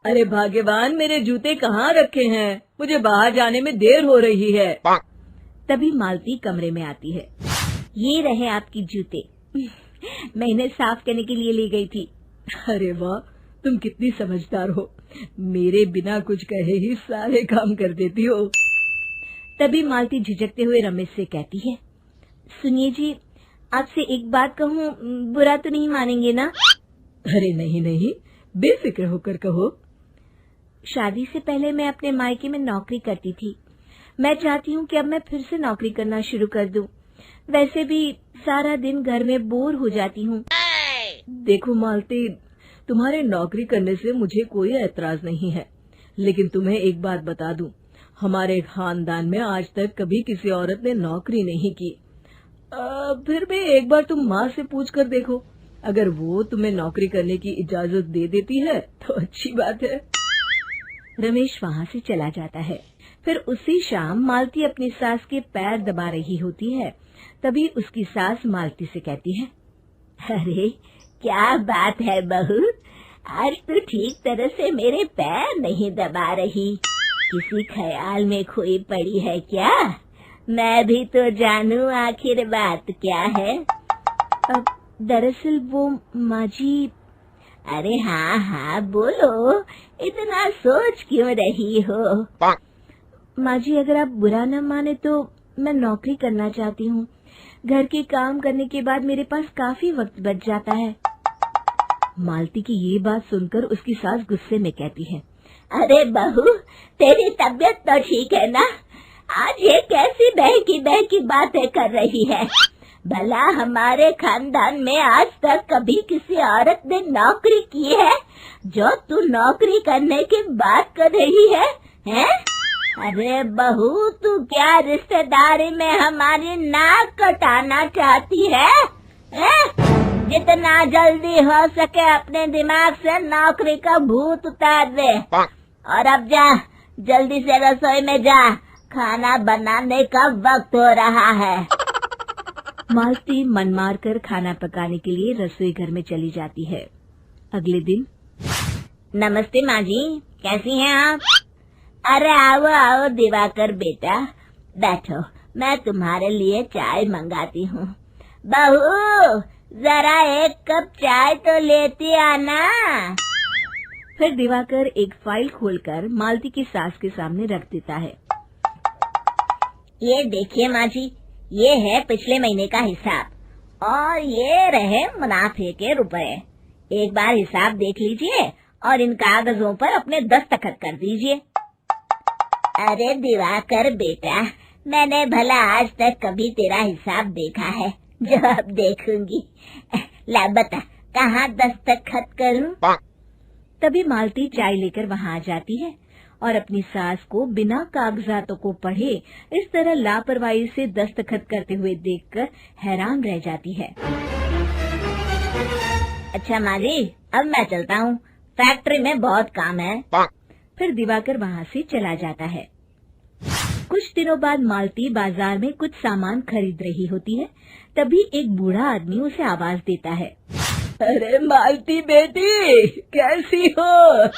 अरे भाग्यवान, मेरे जूते कहाँ रखे हैं? मुझे बाहर जाने में देर हो रही है। तभी मालती कमरे में आती है। ये रहे आपकी जूते। मैं इन्हें साफ करने के लिए ले गई थी। अरे वाह, तुम कितनी समझदार हो। मेरे बिना कुछ कहे ही सारे काम कर देती हो। तभी मालती झिझकते हुए रमेश से कहती है, सुनिए जी, आपसे एक बात कहूँ, बुरा तो नहीं मानेंगे ना? अरे नहीं नहीं, बेफिक्र होकर कहो। शादी से पहले मैं अपने मायके में नौकरी करती थी। मैं चाहती हूँ कि अब मैं फिर से नौकरी करना शुरू कर दूं। वैसे भी सारा दिन घर में बोर हो जाती हूँ। देखो मालती, तुम्हारे नौकरी करने से मुझे कोई ऐतराज नहीं है, लेकिन तुम्हें एक बात बता दूं, हमारे खानदान में आज तक कभी किसी औरत ने नौकरी नहीं की। फिर भी एक बार तुम माँ से पूछ कर देखो, अगर वो तुम्हें नौकरी करने की इजाजत दे देती है तो अच्छी बात है। रमेश वहाँ से चला जाता है। फिर उसी शाम मालती अपनी सास के पैर दबा रही होती है। तभी उसकी सास मालती से कहती है, अरे क्या बात है बहू, आज तो ठीक तरह से मेरे पैर नहीं दबा रही। किसी ख्याल में खोई पड़ी है क्या? मैं भी तो जानूं आखिर बात क्या है। दरअसल वो माँ जी। अरे हाँ हाँ बोलो, इतना सोच क्यों रही हो? माँ जी, अगर आप बुरा न माने तो मैं नौकरी करना चाहती हूँ। घर के काम करने के बाद मेरे पास काफी वक्त बच जाता है। मालती की ये बात सुनकर उसकी सास गुस्से में कहती है, अरे बहू, तेरी तबीयत तो ठीक है ना? आज ये कैसी बहकी बातें कर रही है? भला हमारे खानदान में आज तक कभी किसी औरत ने नौकरी की है जो तू नौकरी करने की बात कर रही है, हैं? अरे बहू, तू क्या रिश्तेदारी में हमारी नाक कटाना चाहती है? जितना जल्दी हो सके अपने दिमाग से नौकरी का भूत उतार दे, और अब जा, जल्दी से रसोई में जा, खाना बनाने का वक्त हो रहा है। मालती मन मार कर खाना पकाने के लिए रसोई घर में चली जाती है। अगले दिन, नमस्ते माँ जी, कैसी हैं आप? अरे आओ आओ दिवाकर बेटा, बैठो, मैं तुम्हारे लिए चाय मंगाती हूँ। बहू, जरा एक कप चाय तो लेती आना। फिर दिवाकर एक फाइल खोलकर मालती की सास के सामने रख देता है। ये देखिए माँ जी, ये है पिछले महीने का हिसाब और ये रहे मुनाफे के रुपए। एक बार हिसाब देख लीजिए और इन कागजों पर अपने दस्तखत कर दीजिए। अरे दिवाकर बेटा, मैंने भला आज तक कभी तेरा हिसाब देखा है जो अब देखूंगी? ला बता, कहाँ दस्तखत करूं? तभी मालती चाय लेकर वहाँ आ जाती है और अपनी सास को बिना कागजातों को पढ़े इस तरह लापरवाही से दस्तखत करते हुए देखकर हैरान रह जाती है। अच्छा माँ जी, अब मैं चलता हूँ, फैक्ट्री में बहुत काम है। फिर दिवाकर वहाँ से चला जाता है। कुछ दिनों बाद मालती बाजार में कुछ सामान खरीद रही होती है। तभी एक बूढ़ा आदमी उसे आवाज देता है, अरे मालती बेटी, कैसी हो?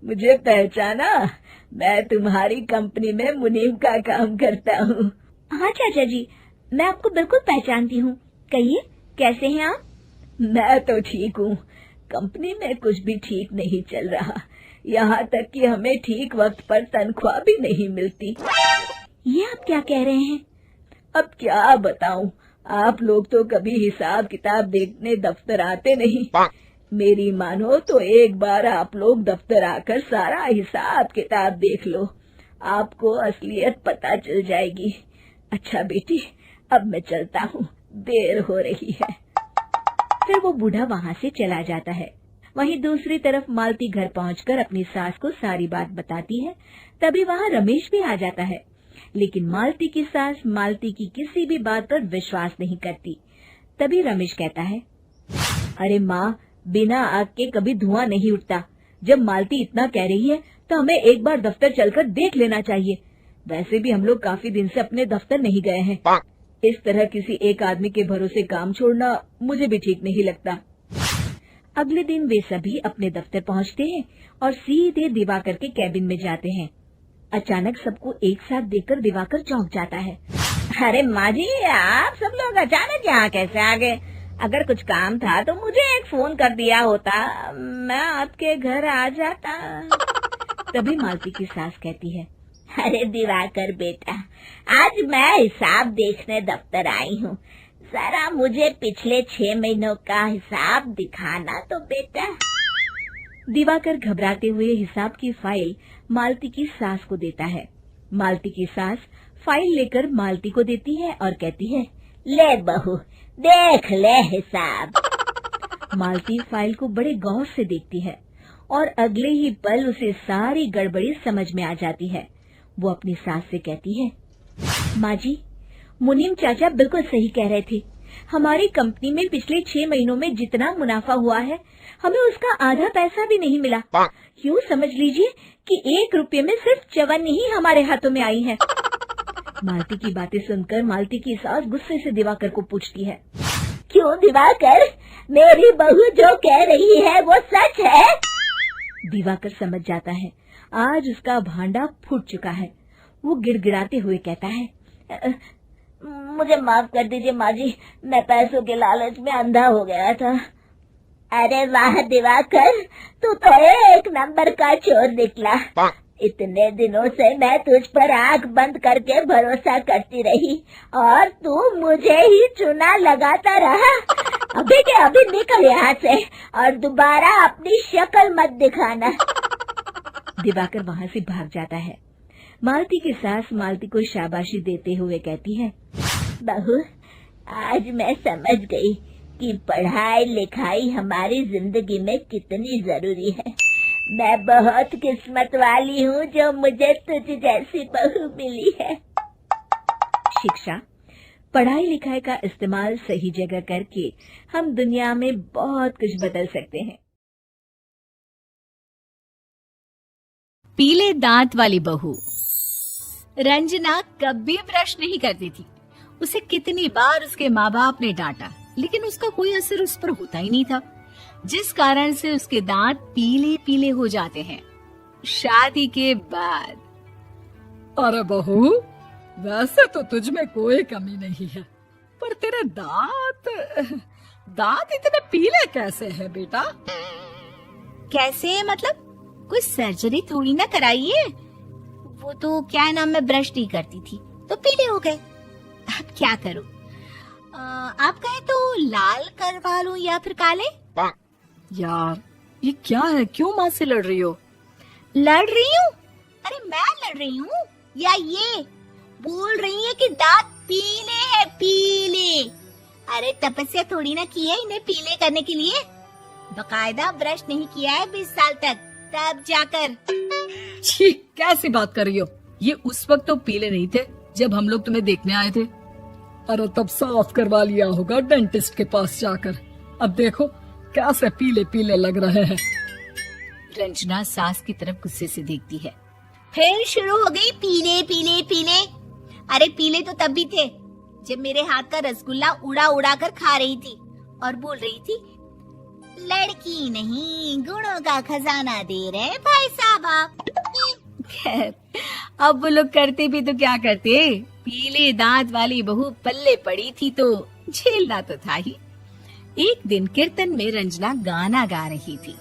मुझे पहचाना? मैं तुम्हारी कंपनी में मुनीम का काम करता हूँ। हाँ चाचा जी, मैं आपको बिल्कुल पहचानती हूँ। कहिए, कैसे हैं आप? मैं तो ठीक हूँ। कंपनी में कुछ भी ठीक नहीं चल रहा, यहाँ तक कि हमें ठीक वक्त पर तनख्वाह भी नहीं मिलती। ये आप क्या कह रहे हैं? अब क्या बताऊँ, आप लोग तो कभी हिसाब किताब देखने दफ्तर आते नहीं। मेरी मानो तो एक बार आप लोग दफ्तर आकर सारा हिसाब किताब देख लो, आपको असलियत पता चल जाएगी। अच्छा बेटी, अब मैं चलता हूँ, देर हो रही है। फिर वो बूढ़ा वहाँ से चला जाता है। वहीं दूसरी तरफ मालती घर पहुंचकर अपनी सास को सारी बात बताती है। तभी वहाँ रमेश भी आ जाता है, लेकिन मालती की सास मालती की किसी भी बात पर विश्वास नहीं करती। तभी रमेश कहता है, अरे माँ, बिना आग के कभी धुआं नहीं उठता। जब मालती इतना कह रही है तो हमें एक बार दफ्तर चलकर देख लेना चाहिए। वैसे भी हम लोग काफी दिन से अपने दफ्तर नहीं गए हैं। इस तरह किसी एक आदमी के भरोसे काम छोड़ना मुझे भी ठीक नहीं लगता। अगले दिन वे सभी अपने दफ्तर पहुंचते हैं और सीधे दिवाकर के कैबिन में जाते हैं। अचानक सबको एक साथ देखकर दिवाकर चौंक जाता है। अरे माँ जी, आप सब लोग अचानक यहाँ कैसे आ गए? अगर कुछ काम था तो मुझे एक फोन कर दिया होता, मैं आपके घर आ जाता। तभी मालती की सास कहती है, अरे दिवाकर बेटा, आज मैं हिसाब देखने दफ्तर आई हूँ, जरा मुझे पिछले 6 महीनों का हिसाब दिखाना तो बेटा। दिवाकर घबराते हुए हिसाब की फाइल मालती की सास को देता है। मालती की सास फाइल लेकर मालती को देती है और कहती है, ले बहू, देख ले हिसाब। मालती फाइल को बड़े गौर से देखती है और अगले ही पल उसे सारी गड़बड़ी समझ में आ जाती है। वो अपनी सास से कहती है, माँ जी, मुनीम चाचा बिल्कुल सही कह रहे थे। हमारी कंपनी में पिछले 6 महीनों में जितना मुनाफा हुआ है, हमें उसका आधा पैसा भी नहीं मिला। यूँ समझ लीजिए कि 1 रुपये में सिर्फ चवन्नी ही हमारे हाथों में आई है। मालती की बातें सुनकर मालती की सास गुस्से से दिवाकर को पूछती है, क्यों दिवाकर, मेरी बहू जो कह रही है वो सच है? दिवाकर समझ जाता है आज उसका भांडा फूट चुका है। वो गिड़गिड़ाते हुए कहता है, मुझे माफ कर दीजिए माँ जी, मैं पैसों के लालच में अंधा हो गया था। अरे वाह दिवाकर, तू तो एक नंबर का चोर निकला। इतने दिनों से मैं तुझ पर आंख बंद करके भरोसा करती रही और तू मुझे ही चुना लगाता रहा। अभी के अभी निकल यहाँ से और दोबारा अपनी शक्ल मत दिखाना। दिवाकर वहाँ से भाग जाता है। मालती की सास मालती को शाबाशी देते हुए कहती है, बहू, आज मैं समझ गई कि पढ़ाई लिखाई हमारी जिंदगी में कितनी जरूरी है। मैं बहुत किस्मत वाली हूँ जो मुझे तुझ जैसी बहू मिली है। शिक्षा, पढ़ाई लिखाई का इस्तेमाल सही जगह करके हम दुनिया में बहुत कुछ बदल सकते हैं। पीले दांत वाली बहू। रंजना कभी ब्रश नहीं करती थी। उसे कितनी बार उसके माँ बाप ने डांटा, लेकिन उसका कोई असर उस पर होता ही नहीं था, जिस कारण से उसके दांत पीले पीले हो जाते हैं। शादी के बाद। अरे बहू, वैसे तो तुझ में कोई कमी नहीं है, पर तेरे दांत इतने पीले कैसे हैं बेटा? कैसे मतलब? कोई सर्जरी थोड़ी ना कराइए। वो तो क्या नाम, मैं ब्रश नहीं करती थी तो पीले हो गए। अब क्या करूं? आप कहें तो लाल करवा लूं या फिर काले? यार ये क्या है, क्यों माँ से लड़ रही हो? लड़ रही हूँ? अरे मैं लड़ रही हूँ या ये बोल रही है कि दांत पीले हैं, पीले। अरे तपस्या थोड़ी ना की है इन्हें पीले करने के लिए। बकायदा ब्रश नहीं किया है 20 साल तक, तब जाकर। छी, कैसी बात कर रही हो? ये उस वक्त तो पीले नहीं थे जब हम लोग तुम्हें देखने आए थे। अरे तब साफ करवा लिया होगा डेंटिस्ट के पास जाकर। अब देखो कैसे पीले पीले लग रहे हैं। रंजना सास की तरफ गुस्से से देखती है। फिर शुरू हो गई पीले पीले पीले। अरे पीले तो तब भी थे जब मेरे हाथ का रसगुल्ला उड़ा उड़ा कर खा रही थी और बोल रही थी, लड़की नहीं गुणों का खजाना दे रहे भाई साहब आप। खैर, अब वो लोग करते भी तो क्या करते, पीले दांत वाली बहू पल्ले पड़ी थी तो झेलना तो था ही। एक दिन कीर्तन में रंजना गाना गा रही थी।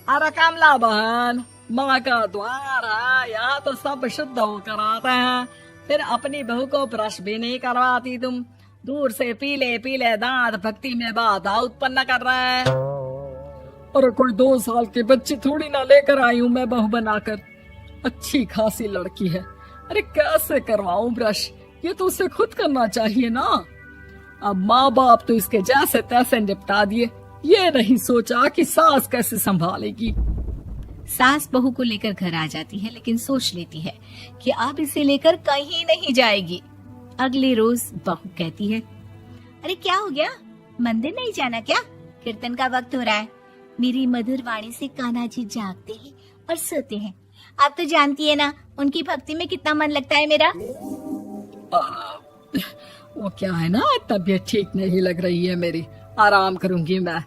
अरे कमला बहन, माँ का द्वार है, यहाँ तो सब शुद्ध होकर आते हैं, फिर अपनी बहू को ब्रश भी नहीं करवाती तुम। दूर से पीले पीले दांत भक्ति में बाधा उत्पन्न कर रहे हैं। अरे कोई 2 साल की बच्ची थोड़ी ना लेकर आई हूँ मैं बहू बनाकर। अच्छी खासी लड़की है, अरे कैसे करवाऊं ब्रश? ये तो उसे खुद करना चाहिए ना। अब माँ बाप तो इसके जैसे तैसे निपटा दिए, ये नहीं सोचा कि सास कैसे संभालेगी। सास बहू को लेकर घर आ जाती है, लेकिन सोच लेती है कि अब इसे लेकर कहीं नहीं जाएगी। अगले रोज बहू कहती है, अरे क्या हो गया, मंदिर नहीं जाना क्या? कीर्तन का वक्त हो रहा है। मेरी मधुर वाणी से कान्हा जी जागते हैं और सोते हैं। आप तो जानती है ना उनकी भक्ति में कितना मन लगता है मेरा। वो क्या है ना, तबीयत ठीक नहीं लग रही है मेरी, आराम करूंगी मैं।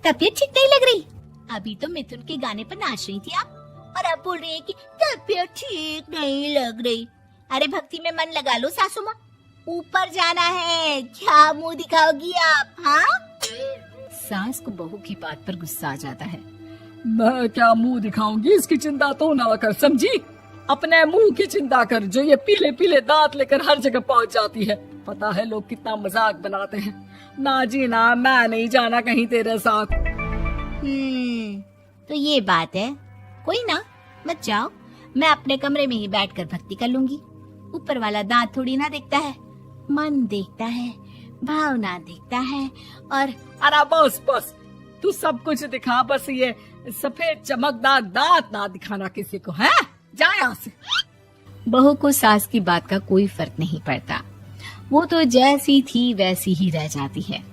तबीयत ठीक नहीं लग रही? अभी तो मिथुन के गाने पर नाच रही थी आप, और अब बोल रही है कि तबीयत ठीक नहीं लग रही। अरे भक्ति में मन लगा लो सासू माँ, ऊपर जाना है, क्या मुंह दिखाओगी आप? हाँ? सास को बहू की बात पर गुस्सा आ जाता है। मैं क्या मुंह दिखाऊंगी, इसकी चिंता तो ना कर, समझी? अपने मुंह की चिंता कर, जो ये पीले पीले दांत लेकर हर जगह पहुंच जाती है। पता है लोग कितना मजाक बनाते हैं। ना जी ना, मैं नहीं जाना कहीं तेरे साथ। तो ये बात है। कोई ना, मत जाओ, मैं अपने कमरे में ही बैठकर भक्ति कर लूंगी। ऊपर वाला दांत थोड़ी ना देखता है, मन देखता है, भावना देखता है। और अरे बस बस, तू सब कुछ दिखा, बस ये सफेद चमकदार दांत ना दिखाना किसी को, है? जा यहाँ से। बहू को सास की बात का कोई फर्क नहीं पड़ता, वो तो जैसी थी वैसी ही रह जाती है।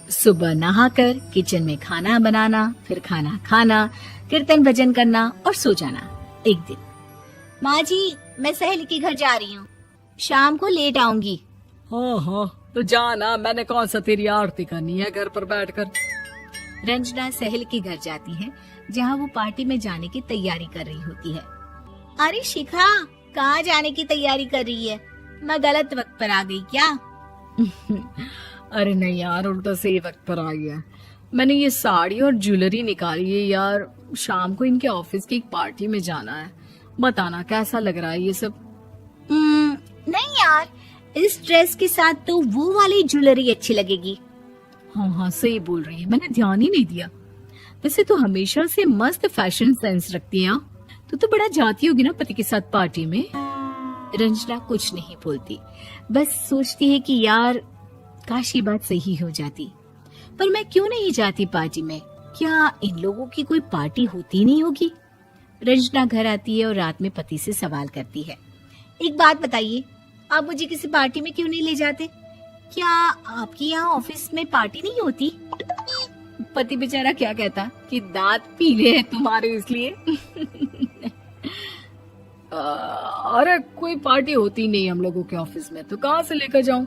सुबह नहाकर किचन में खाना बनाना, फिर खाना खाना, कीर्तन भजन करना और सो जाना। एक दिन, माँ जी मैं सहेली के घर जा रही हूँ, शाम को लेट आऊंगी। हाँ हाँ, तो जाना, मैंने कौन सा तेरी आरती करनी है घर पर बैठकर। रंजना सहेली के घर जाती है, जहाँ वो पार्टी में जाने की तैयारी कर रही होती है। अरे शिखा, कहाँ जाने की तैयारी कर रही है? मैं गलत वक्त पर आ गई क्या? अरे नहीं यार, उल्टा सही वक्त पर आ गया। मैंने ये साड़ी और ज्वेलरी निकाली है यार, शाम को इनके ऑफिस की एक पार्टी में जाना है। बताना कैसा लग रहा है ये सब? नहीं यार, इस ड्रेस के साथ तो वो वाली ज्वेलरी अच्छी लगेगी। हाँ हाँ, सही बोल रही है, मैंने ध्यान ही नहीं दिया। वैसे तो हमेशा से मस्त फैशन सेंस रखती है। तो बड़ा जाती होगी ना पति के साथ पार्टी में। रंजना कुछ नहीं बोलती, बस सोचती है कि यार काश ये बात सही हो जाती। पर मैं क्यों नहीं जाती पार्टी में? क्या इन लोगों की कोई पार्टी होती नहीं होगी? रंजना घर आती है और रात में पति से सवाल करती है, एक बात बताइए, आप मुझे किसी पार्टी में क्यों नहीं ले जाते? क्या आपकी यहाँ ऑफिस में पार्टी नहीं होती? पति बेचारा क्या कहता कि दांत पीले हैं तुम्हारे इसलिए। अरे कोई पार्टी होती नहीं हम लोगों के ऑफिस में, तो कहाँ से लेकर जाऊं?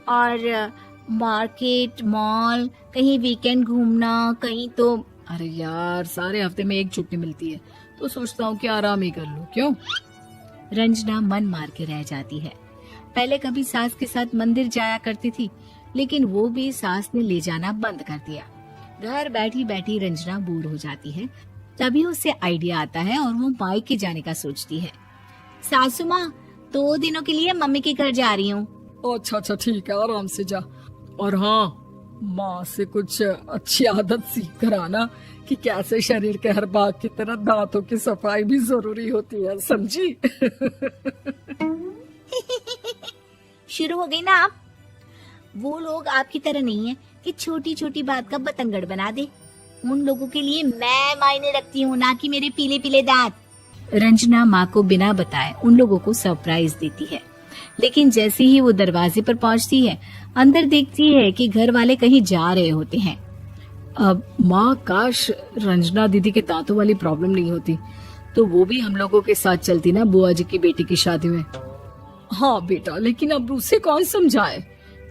और मार्केट, मॉल, कहीं वीकेंड घूमना, कहीं तो। अरे यार, सारे हफ्ते में एक छुट्टी मिलती है, तो सोचता हूँ कि आराम ही कर लूं। क्यों? रंजना मन मार के रह जाती है। पहले कभी सास के साथ मंदिर जाया करती थी, लेकिन वो भी सास ने ले जाना बंद कर दिया। घर बैठी बैठी रंजना बोर हो जाती है। तभी उसे आइडिया आता है और वो मायके जाने का सोचती है। सासू माँ, 2 दिनों के लिए मम्मी के घर जा रही हूँ। अच्छा अच्छा, ठीक है, आराम से जा। और हाँ, माँ से कुछ अच्छी आदत सीख कर आना कि कैसे शरीर के हर भाग की तरह दांतों की सफाई भी जरूरी होती है, समझी? शुरू हो गई ना आप? वो लोग आपकी तरह नहीं है कि छोटी छोटी बात का बतंगड़ बना दे। उन लोगों के लिए मैं मायने रखती हूँ, ना कि मेरे पीले पीले दांत। रंजना माँ को बिना बताए उन लोगों को सरप्राइज देती है, लेकिन जैसे ही वो दरवाजे पर पहुँचती है, अंदर देखती है कि घर वाले कहीं जा रहे होते हैं। अब माँ, काश रंजना दीदी के दांतों वाली प्रॉब्लम नहीं होती, तो वो भी हम लोगों के साथ चलती ना बुआ जी की बेटी की शादी में। हाँ बेटा, लेकिन अब उसे कौन समझाए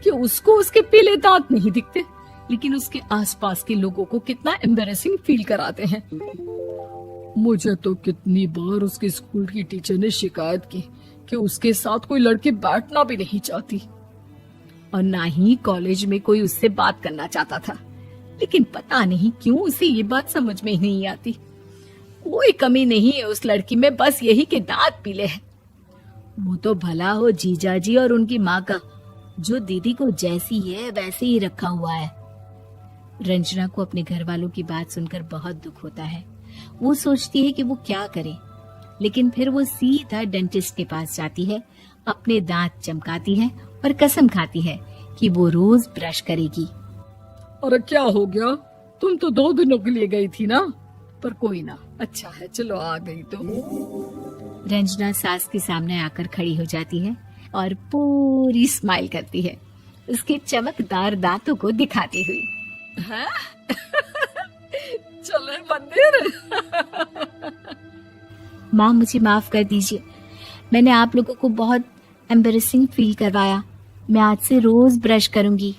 कि उसको उसके पीले दांत नहीं दिखते, लेकिन उसके आसपास के लोगों को कितना एम्बैरेसिंग फील कराते हैं। मुझे तो कितनी बार उसके स्कूल की टीचर ने शिकायत की कि उसके साथ कोई लड़की बैठना भी नहीं चाहती, और ना ही कॉलेज में कोई उससे बात करना चाहता था। लेकिन पता नहीं क्यों उसे ये बात समझ में ही नहीं आती। कोई कमी नहीं है उस लड़की में, बस यही कि दांत पीले हैं। वो तो भला हो जीजा जी और उनकी माँ का, जो दीदी को जैसी है वैसे ही रखा हुआ है। रंजना को अपने घर वालों की बात सुनकर बहुत दुख होता है। वो सोचती है कि वो क्या करे, लेकिन फिर वो सीधा डेंटिस्ट के पास जाती है, अपने दांत चमकाती है और कसम खाती है कि वो रोज ब्रश करेगी। अरे क्या हो गया, तुम तो 2 दिनों के लिए गई थी ना। पर कोई ना, अच्छा है, चलो आ गई तो। रंजना सास के सामने आकर खड़ी हो जाती है और पूरी स्माइल करती है, उसके चमकदार दांतों को दिखाती हुई। चले मंदिर। माँ, मुझे माफ कर दीजिए, मैंने आप लोगों को बहुत एम्बैरेसिंग फील करवाया। मैं आज से रोज ब्रश करूंगी।